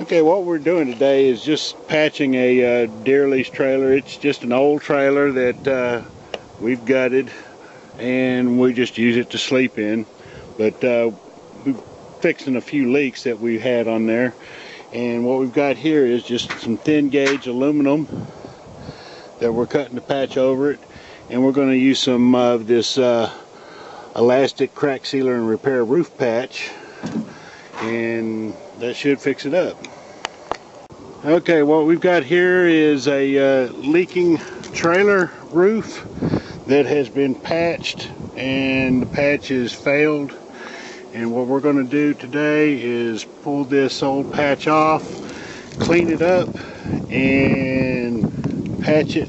Okay, what we're doing today is just patching a deer lease trailer. It's just an old trailer that we've gutted and we just use it to sleep in. But we're fixing a few leaks that we had on there. And what we've got here is just some thin gauge aluminum that we're cutting to patch over it. And we're going to use some of this elastic crack sealer and repair roof patch. And that should fix it up. Okay, what we've got here is a leaking trailer roof that has been patched, and the patch has failed. And what we're going to do today is pull this old patch off, clean it up, and patch it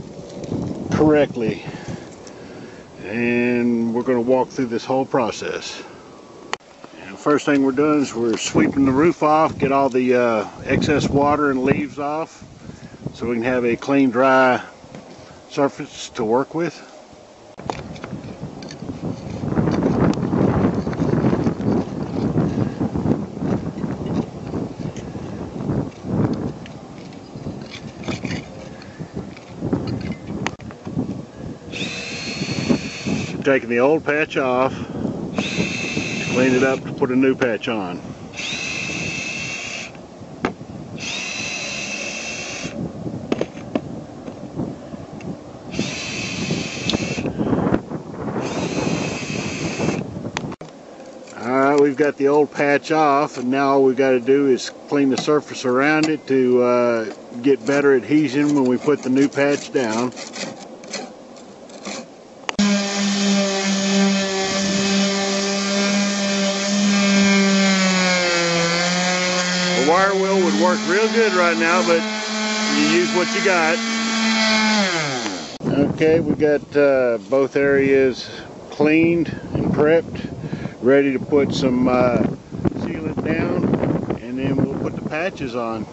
correctly. And we're going to walk through this whole process. First thing we're doing is we're sweeping the roof off, get all the excess water and leaves off so we can have a clean, dry surface to work with. Taking the old patch off, clean it up to put a new patch on. Alright, we've got the old patch off, and now all we've got to do is clean the surface around it to get better adhesion when we put the new patch down. The wire wheel would work real good right now, but you use what you got. Okay, we got both areas cleaned and prepped, ready to put some sealant down, and then we'll put the patches on.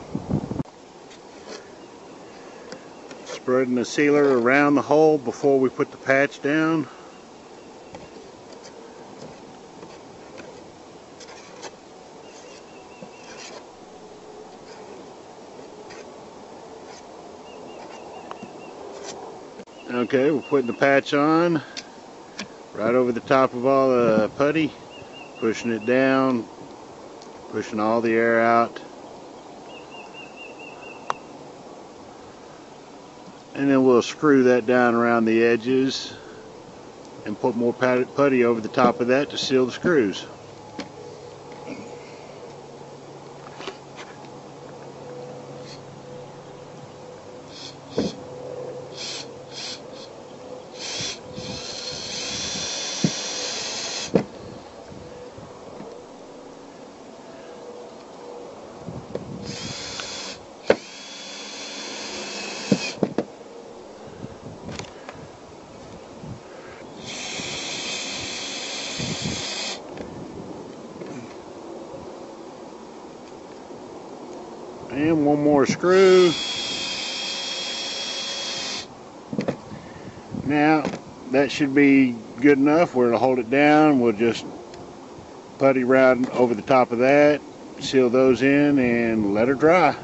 Spreading the sealer around the hole before we put the patch down. Okay, we're putting the patch on right over the top of all the putty, pushing it down, pushing all the air out, and then we'll screw that down around the edges and put more putty over the top of that to seal the screws. And one more screw. Now that should be good enough. We're to hold it down. We'll just putty around over the top of that, seal those in, and let her dry.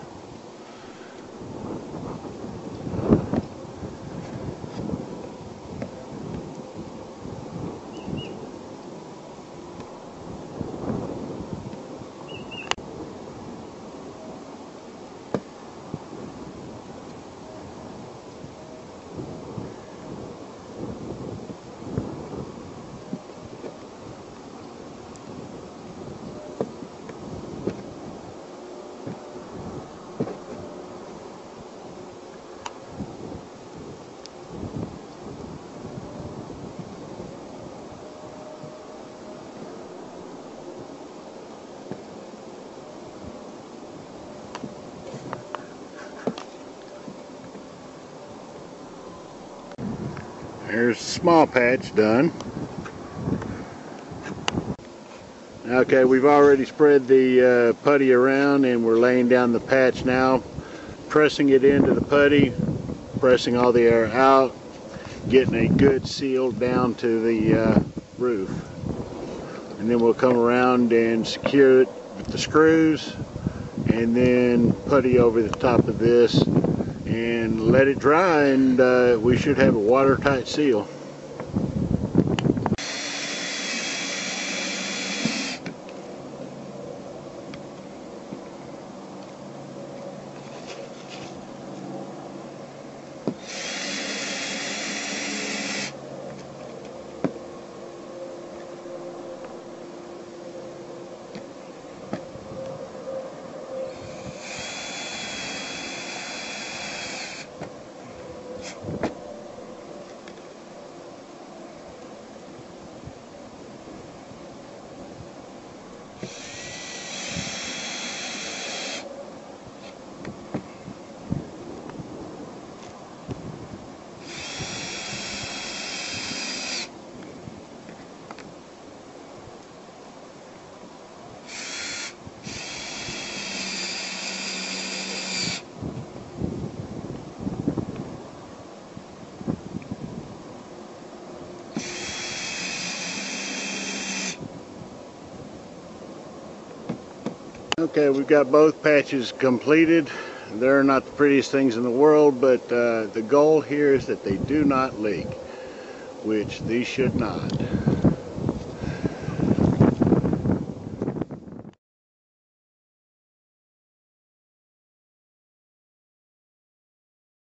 There's a small patch done. Okay, we've already spread the putty around, and we're laying down the patch now, pressing it into the putty, pressing all the air out, getting a good seal down to the roof. And then we'll come around and secure it with the screws and then putty over the top of this and let it dry, and we should have a watertight seal. Okay, we've got both patches completed. They're not the prettiest things in the world, but the goal here is that they do not leak, which these should not.